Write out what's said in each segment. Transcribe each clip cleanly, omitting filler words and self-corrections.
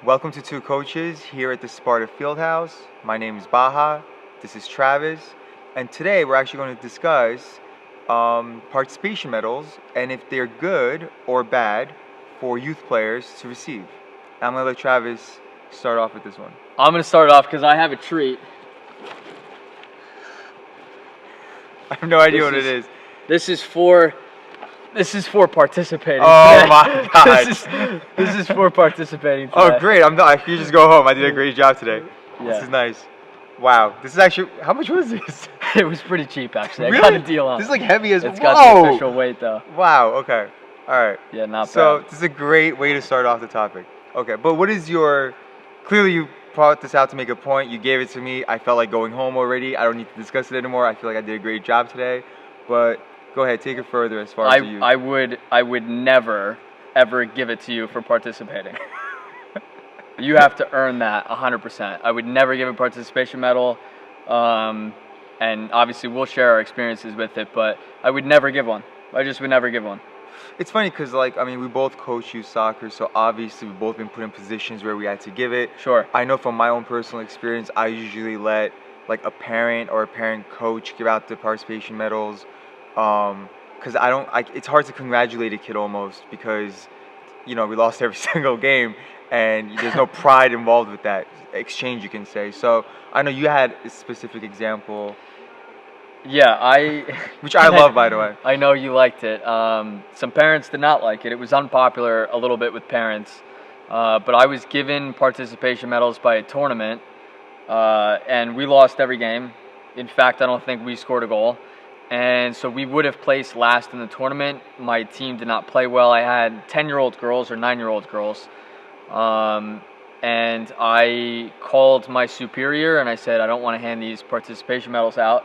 Welcome to Two Coaches here at the Sparta Fieldhouse. My name is Baha. This is Travis. And today we're actually going to discuss participation medals and if they're good or bad for youth players to receive. I'm going to let Travis start off with this one. I'm going to start off because I have a treat. I have no idea what it is. This is for participating. Oh today. my God. this is for participating today. Oh great, I'm done. You just go home. I did a great job today. Yeah. This is nice. Wow. This is actually, how much was this? It was pretty cheap actually. Really? I got a deal on This is it. like heavy as It's got the official weight though. Wow, okay. All right. Yeah, not So bad. this is a great way to start off the topic. Okay, but what is your, clearly you brought this out to make a point. You gave it to me. I felt like going home already. I don't need to discuss it anymore. I feel like I did a great job today. But go ahead, take it further as far as you. I would never ever give it to you for participating. You have to earn that 100%. I would never give a participation medal, and obviously we'll share our experiences with it, but I would never give one. I just would never give one. It's funny because, we both coach youth soccer, so obviously we've both been put in positions where we had to give it. Sure. I know from my own personal experience, I usually let a parent or a parent coach give out the participation medals, because it's hard to congratulate a kid almost because, we lost every single game and there's no pride involved with that exchange, you can say. So I know you had a specific example. Yeah, which I love, by the way. I know you liked it. Some parents did not like it. It was unpopular a little bit with parents. But I was given participation medals by a tournament, and we lost every game. In fact, I don't think we scored a goal. And so we would have placed last in the tournament. My team did not play well. I had 10-year-old girls or 9-year-old girls. And I called my superior and I said, I don't want to hand these participation medals out.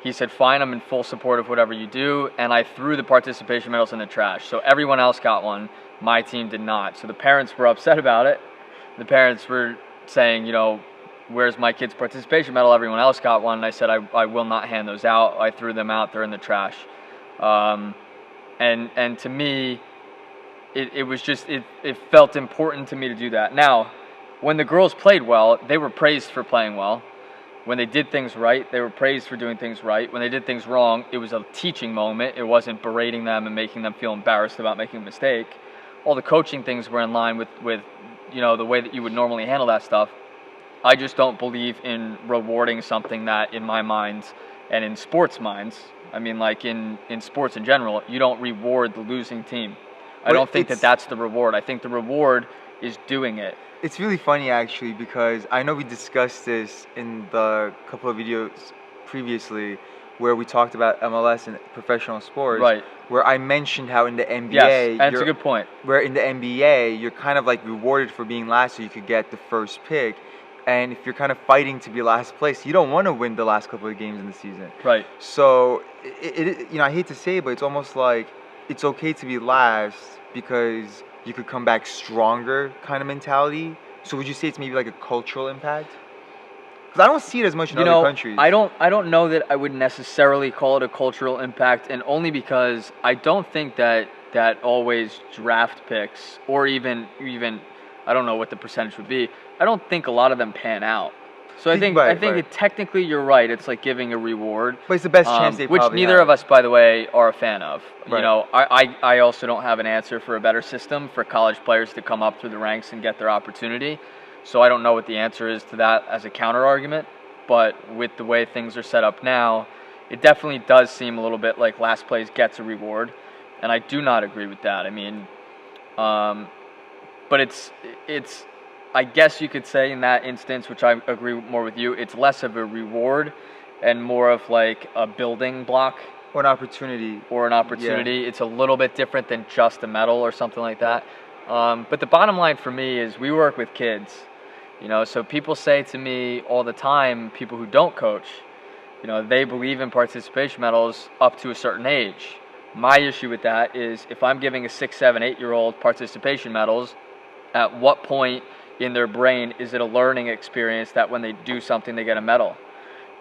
He said, fine, I'm in full support of whatever you do. And I threw the participation medals in the trash. So everyone else got one. My team did not. So the parents were upset about it. The parents were saying, where's my kid's participation medal? Everyone else got one. And I said, I will not hand those out. I threw them out. They're in the trash. And to me, it felt important to me to do that. Now, when the girls played well, they were praised for playing well. When they did things right, they were praised for doing things right. When they did things wrong, it was a teaching moment. It wasn't berating them and making them feel embarrassed about making a mistake. All the coaching things were in line with the way that you would normally handle that stuff. I just don't believe in rewarding something that, in my mind, and in sports minds, in sports in general, you don't reward the losing team. I don't think that's the reward. I think the reward is doing it. It's really funny, actually, because I know we discussed this in the couple of videos previously where we talked about MLS and professional sports. Right. Where I mentioned how in the NBA... Yes, that's a good point. Where in the NBA, you're kind of rewarded for being last so you could get the first pick. And if you're kind of fighting to be last place, you don't want to win the last couple of games in the season. Right. So, I hate to say it, but it's almost like it's okay to be last because you could come back stronger kind of mentality. So would you say it's maybe like a cultural impact? Because I don't see it as much in other countries. I don't know that I would necessarily call it a cultural impact, and only because I don't think that always draft picks or even I don't know what the percentage would be. I don't think a lot of them pan out. So I think technically you're right. It's like giving a reward. But it's the best chance they probably which neither have. of us, by the way, are a fan of. Right. I also don't have an answer for a better system for college players to come up through the ranks and get their opportunity. So I don't know what the answer is to that as a counter argument. But with the way things are set up now, it definitely does seem a little bit like last place gets a reward, and I do not agree with that. But it's. I guess you could say in that instance, which I agree more with you, it's less of a reward and more of like a building block. Or an opportunity. Yeah. It's a little bit different than just a medal or something like that. But the bottom line for me is we work with kids. So people say to me all the time, people who don't coach, they believe in participation medals up to a certain age. My issue with that is if I'm giving a 6, 7, 8-year-old participation medals, at what point in their brain is it a learning experience that when they do something they get a medal?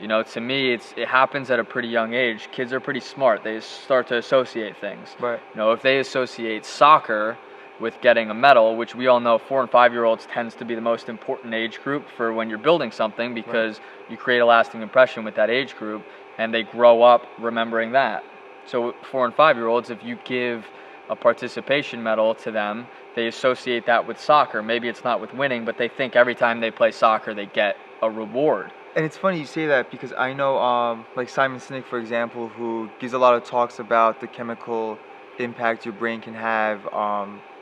To me it happens at a pretty young age. Kids are pretty smart. They start to associate things. Right. If they associate soccer with getting a medal, which we all know 4 and 5-year-olds tends to be the most important age group for when you're building something, because you create a lasting impression with that age group and they grow up remembering that. So 4 and 5-year-olds, if you give a participation medal to them, they associate that with soccer. Maybe it's not with winning, but they think every time they play soccer they get a reward. And it's funny you say that, because I know like Simon Sinek, for example, who gives a lot of talks about the chemical impact your brain can have,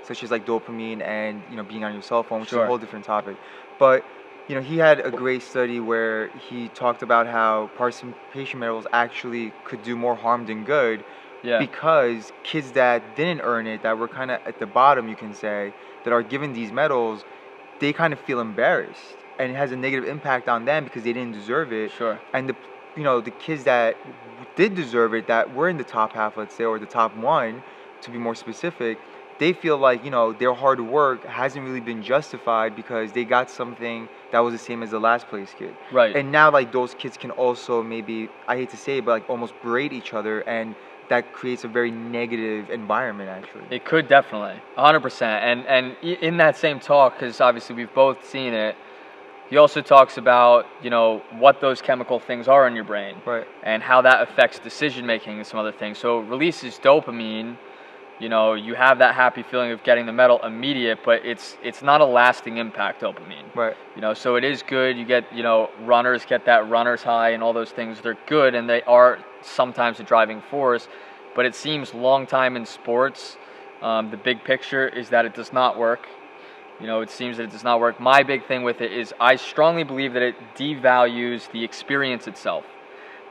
such as like dopamine and, you know, being on your cell phone, which is a whole different topic. But, you know, he had a great study where he talked about how participation medals actually could do more harm than good. Yeah. Because kids that didn't earn it, that were kind of at the bottom, you can say, that are given these medals, they kind of feel embarrassed, and it has a negative impact on them because they didn't deserve it. Sure. And the kids that did deserve it, that were in the top half, let's say, or the top one, to be more specific, they feel like, you know, their hard work hasn't really been justified because they got something that was the same as the last place kid. Right. And now, like, those kids can also maybe, I hate to say it, but like almost berate each other, and that creates a very negative environment, actually. It could, definitely, 100%. And in that same talk, because obviously we've both seen it, he also talks about, you know, what those chemical things are in your brain, Right. and how that affects decision making and some other things. So it releases dopamine. You know, you have that happy feeling of getting the medal immediate, but it's not a lasting impact, dopamine. Right. You know, so it is good. You get, you know, runners get that runner's high and all those things. They're good, and they are sometimes a driving force, but it seems long time in sports, the big picture is that it does not work. You know, it seems that it does not work. My big thing with it is I strongly believe that it devalues the experience itself.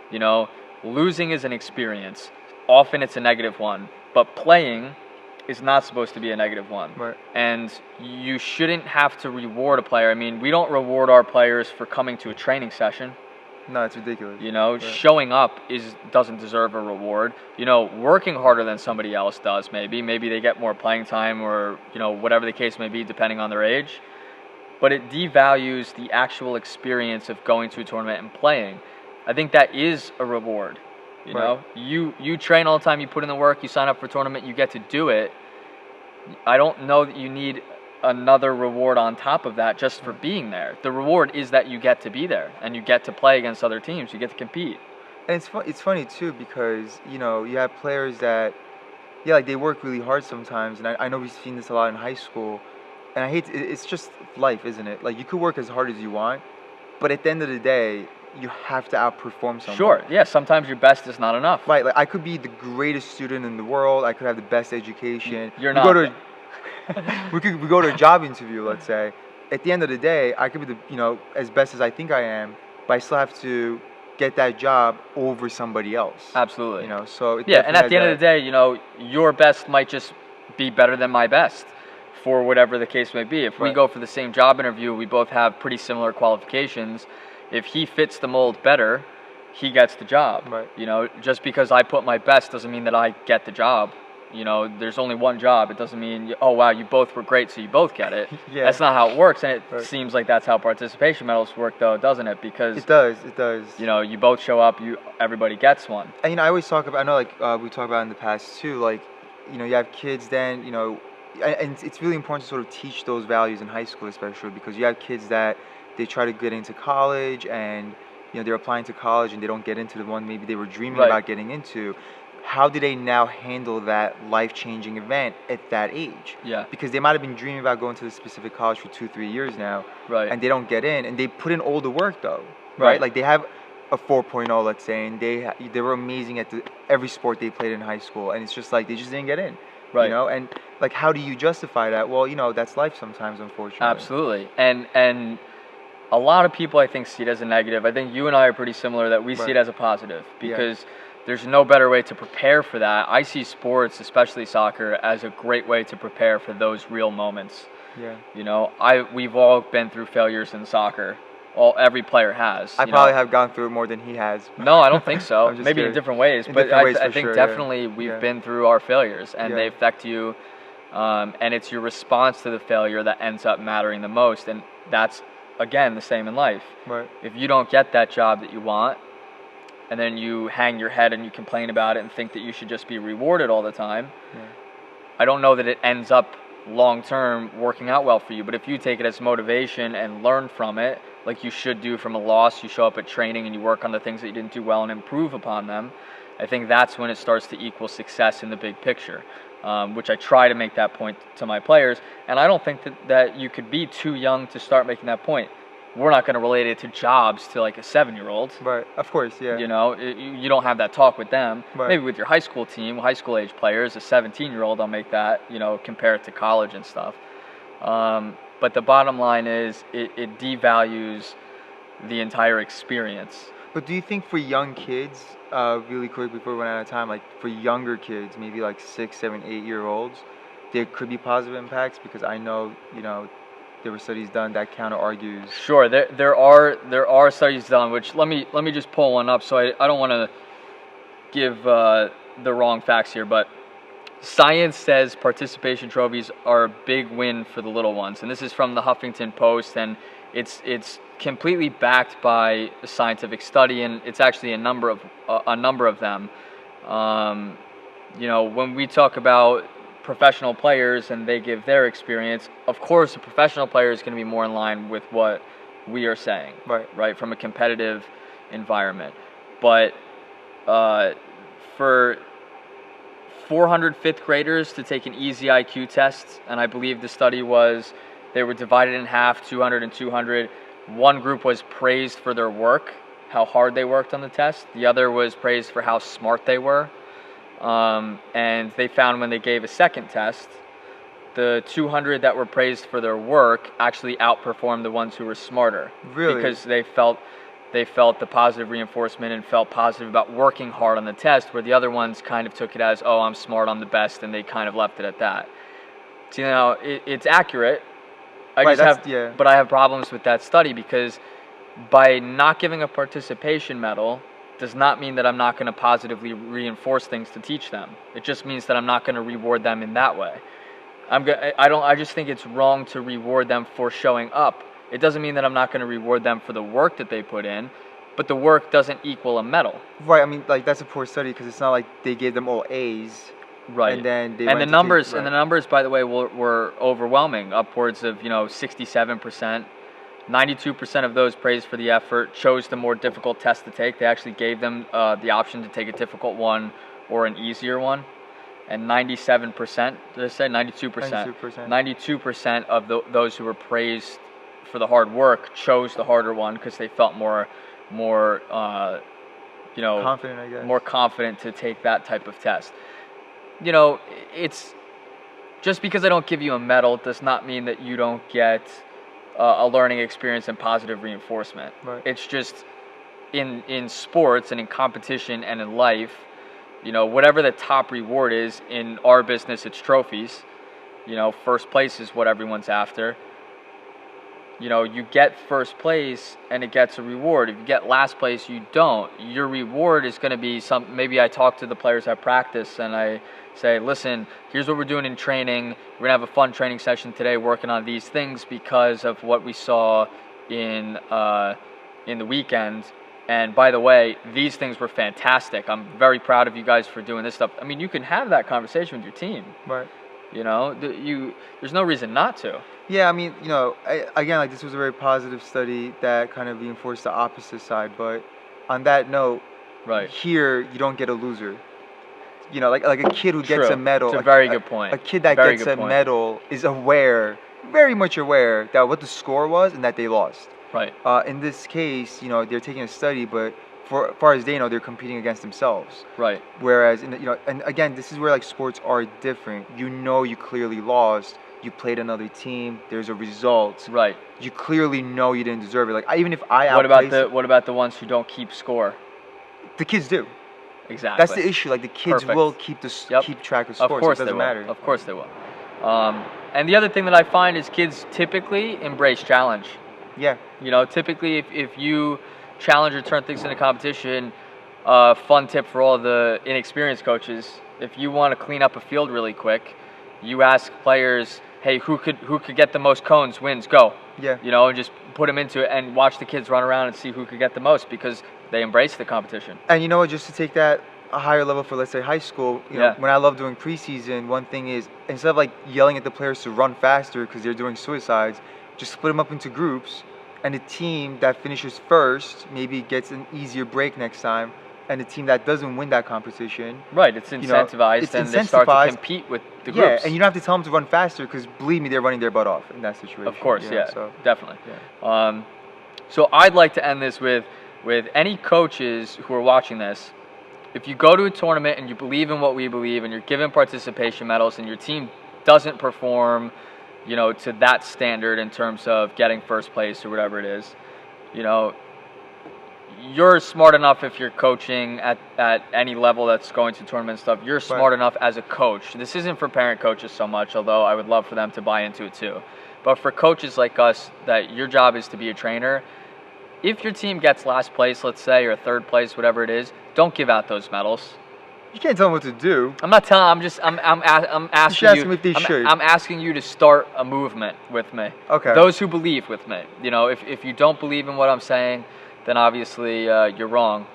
You know, losing is an experience. Often it's a negative one, but playing is not supposed to be a negative one. Right. And you shouldn't have to reward a player. I mean, we don't reward our players for coming to a training session. No, it's ridiculous. You know, Right. showing up doesn't deserve a reward. You know, working harder than somebody else does, maybe they get more playing time, or, you know, whatever the case may be, depending on their age. But it devalues the actual experience of going to a tournament and playing. I think that is a reward. You know, you train all the time, you put in the work, you sign up for a tournament, you get to do it. I don't know that you need another reward on top of that just for being there. The reward is that you get to be there and you get to play against other teams, you get to compete. And it's funny too, because, you know, you have players that, yeah, like, they work really hard sometimes, and I know we've seen this a lot in high school, and I hate it's just life, isn't it? Like, you could work as hard as you want, but at the end of the day, you have to outperform someone. Sure, yeah, sometimes your best is not enough. Right, like, I could be the greatest student in the world, I could have the best education. You're not. We go to a job interview, let's say. At the end of the day, I could be as best as I think I am, but I still have to get that job over somebody else. Absolutely. You know, so yeah, and at the end of the day, you know, your best might just be better than my best, for whatever the case may be. If we go for the same job interview, we both have pretty similar qualifications. If he fits the mold better, he gets the job. Right. You know, just because I put my best doesn't mean that I get the job. You know, there's only one job. It doesn't mean, oh, wow, you both were great, so you both get it. Yeah. That's not how it works, and it seems like that's how participation medals work, though, doesn't it? Because it does. You know, you both show up, everybody gets one. And, you know, I always talk about, I know, like, we talked about in the past, too, like, you know, you have kids then, you know, and it's really important to sort of teach those values in high school, especially, because you have kids that they try to get into college, and, you know, they're applying to college and they don't get into the one maybe they were dreaming about getting into. How do they now handle that life-changing event at that age? Yeah. Because they might have been dreaming about going to the specific college for 2-3 years now, right? And they don't get in, and they put in all the work though, right? Like, they have a 4.0, let's say, and they were amazing at every sport they played in high school, and it's just like they just didn't get in, you know? And like, how do you justify that? Well, you know, that's life sometimes, unfortunately. Absolutely, and a lot of people, I think, see it as a negative. I think you and I are pretty similar, that we see it as a positive, because there's no better way to prepare for that. I see sports, especially soccer, as a great way to prepare for those real moments. Yeah. You know, we've all been through failures in soccer. Every player has. I probably have gone through it more than he has. No, I don't think so. Maybe kidding. in different ways. But I think definitely we've been through our failures, and they affect you. And it's your response to the failure that ends up mattering the most. And that's, again, the same in life. Right. If you don't get that job that you want, and then you hang your head and you complain about it and think that you should just be rewarded all the time, I don't know that it ends up long term working out well for you. But if you take it as motivation and learn from it, like you should do from a loss, you show up at training and you work on the things that you didn't do well and improve upon them, I think that's when it starts to equal success in the big picture, which I try to make that point to my players. And I don't think that you could be too young to start making that point. We're not going to relate it to jobs to like a 7-year-old. Right, of course, yeah. You know, you don't have that talk with them. Right. Maybe with your high school team, high school age players, a 17-year-old, I'll make that, you know, compare it to college and stuff. But the bottom line is it devalues the entire experience. But do you think for young kids, really quick before we run out of time, like for younger kids, maybe like 6, 7, 8-year-olds, there could be positive impacts? Because I know, you know, there were studies done that counter argues. Sure, there are studies done. Which let me just pull one up. So I don't want to give the wrong facts here, but science says participation trophies are a big win for the little ones, and this is from the Huffington Post, and it's completely backed by a scientific study, and it's actually a number of them. You know, when we talk about professional players and they give their experience, of course a professional player is going to be more in line with what we are saying, right, from a competitive environment. But for 400 fifth graders to take an easy IQ test, and I believe the study was they were divided in half, 200 and 200. One group was praised for their work, how hard they worked on the test. The other was praised for how smart they were. And they found when they gave a second test, the 200 that were praised for their work actually outperformed the ones who were smarter. Really? Because they felt the positive reinforcement and felt positive about working hard on the test, where the other ones kind of took it as, oh, I'm smart, I'm the best, and they kind of left it at that. So, you know, it's accurate. But I have problems with that study, because by not giving a participation medal does not mean that I'm not going to positively reinforce things to teach them. It just means that I'm not going to reward them in that way. I just think it's wrong to reward them for showing up. It doesn't mean that I'm not going to reward them for the work that they put in, but the work doesn't equal a medal. Right. I mean, like, that's a poor study, because it's not like they gave them all A's. Right. And then the numbers, by the way, were overwhelming, upwards of 67%. 92% of those praised for the effort, chose the more difficult test to take. They actually gave them the option to take a difficult one or an easier one. And 97%, did I say 92%? 92% of those who were praised for the hard work chose the harder one, because they felt more confident, I guess. More confident to take that type of test. You know, it's just because I don't give you a medal does not mean that you don't get a learning experience and positive reinforcement. Right. It's just in sports and in competition and in life, you know, whatever the top reward is, in our business it's trophies. You know, first place is what everyone's after. You know, you get first place and it gets a reward. If you get last place, you don't. Your reward is going to be maybe I talk to the players at practice and I say, listen, here's what we're doing in training. We're going to have a fun training session today working on these things because of what we saw in the weekend. And by the way, these things were fantastic. I'm very proud of you guys for doing this stuff. I mean, you can have that conversation with your team. Right. You know, there's no reason not to. Yeah, I mean, you know, again, like, this was a very positive study that kind of reinforced the opposite side. But on that note, right here you don't get a loser. You know, like a kid who gets a medal. It's a very good point. A kid that gets a medal is very much aware that what the score was and that they lost. Right. In this case, you know, they're taking a study, but for as far as they know, they're competing against themselves. Right. Whereas, and again, this is where like sports are different. You know, you clearly lost. You played another team. There's a result. Right. You clearly know you didn't deserve it. Like even if I what about the ones who don't keep score? The kids do. Exactly. That's the issue. Like the kids will keep track of scores. Of course so it doesn't matter. Of course they will. And the other thing that I find is kids typically embrace challenge. Yeah. You know, typically if you challenge or turn things into competition, fun tip for all the inexperienced coaches: if you want to clean up a field really quick, you ask players, hey, who could get the most cones wins, go. Yeah. You know, and just put them into it and watch the kids run around and see who could get the most, because they embrace the competition. And you know what, just to take that a higher level for, let's say, high school, you Yeah. know, when I love doing preseason, one thing is, instead of like yelling at the players to run faster because they're doing suicides, just split them up into groups, and the team that finishes first maybe gets an easier break next time, and the team that doesn't win that competition, Right, it's know, incentivized, it's and they start to incentivized. compete with the yeah, groups. and you don't have to tell them to run faster because believe me, they're running their butt off in that situation. Of course, you know, yeah, So, definitely. yeah. So I'd like to end this with any coaches who are watching this. If you go to a tournament and you believe in what we believe, and you're given participation medals, and your team doesn't perform, you know, to that standard in terms of getting first place or whatever it is, you know, you're smart enough if you're coaching at any level that's going to tournament stuff. You're smart enough as a coach. This isn't for parent coaches so much, although I would love for them to buy into it too. But for coaches like us, that your job is to be a trainer. If your team gets last place, let's say, or third place, whatever it is, don't give out those medals. You can't tell them what to do. I'm not telling. I'm asking ask you. them if they should. I'm asking you to start a movement with me. Okay. Those who believe with me. You know, if you don't believe in what I'm saying, then obviously you're wrong.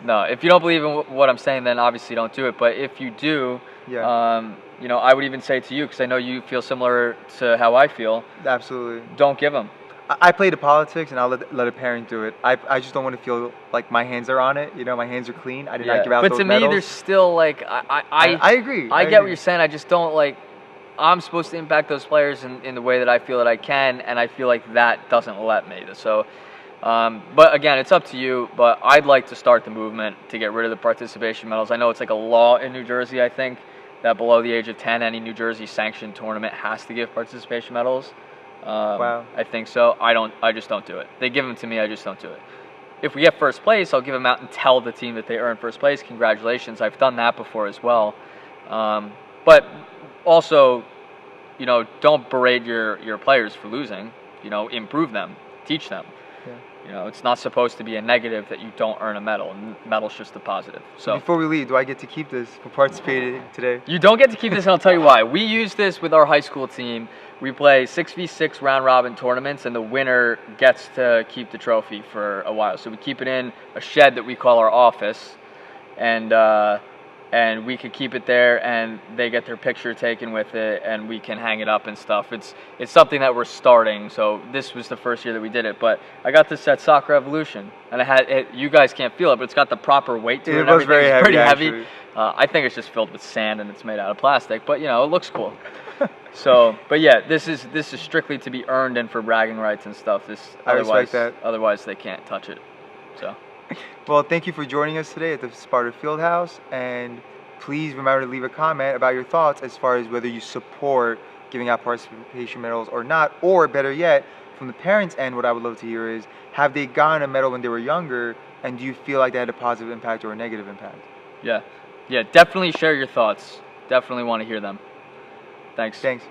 No, if you don't believe in what I'm saying, then obviously don't do it. But if you do, Yeah. you know, I would even say to you, because I know you feel similar to how I feel. Absolutely. Don't give them. I play the politics, and I'll let a parent do it. I just don't want to feel like my hands are on it. You know, my hands are clean. I did not give out but those to medals. me, there's still like I agree. I get what you're saying. I just don't like. I'm supposed to impact those players in the way that I feel that I can, and I feel like that doesn't let me. So, but again, it's up to you. But I'd like to start the movement to get rid of the participation medals. I know it's like a law in New Jersey, I think, that below the age of 10, any New Jersey sanctioned tournament has to give participation medals. Wow. I think so. I just don't do it. They give them to me. I just don't do it. If we get first place, I'll give them out and tell the team that they earned first place. Congratulations. I've done that before as well. But also, you know, don't berate your players for losing. You know, improve them, teach them. Yeah. You know, it's not supposed to be a negative that you don't earn a medal. Medal's just a positive. So Before we leave, do I get to keep this for participating today? you don't get to keep this, and I'll tell you why. We use this with our high school team. We play 6v6 round-robin tournaments, and the winner gets to keep the trophy for a while. So we keep it in a shed that we call our office, and we could keep it there, and they get their picture taken with it, and we can hang it up and stuff. It's something that we're starting, so this was the first year that we did it. But I got this at Soccer Evolution, and you guys can't feel it, but it's got the proper weight to it. It was very It's heavy, pretty heavy. actually. I think it's just filled with sand, and it's made out of plastic, but you know, it looks cool. So, but yeah, this is strictly to be earned and for bragging rights and stuff. I respect that. Otherwise, they can't touch it. So, Well, thank you for joining us today at the Sparta Fieldhouse, and please remember to leave a comment about your thoughts as far as whether you support giving out participation medals or not, or better yet, from the parents' end, what I would love to hear is, have they gotten a medal when they were younger, and do you feel like they had a positive impact or a negative impact? yeah, definitely share your thoughts. Definitely want to hear them. Thanks. Thanks.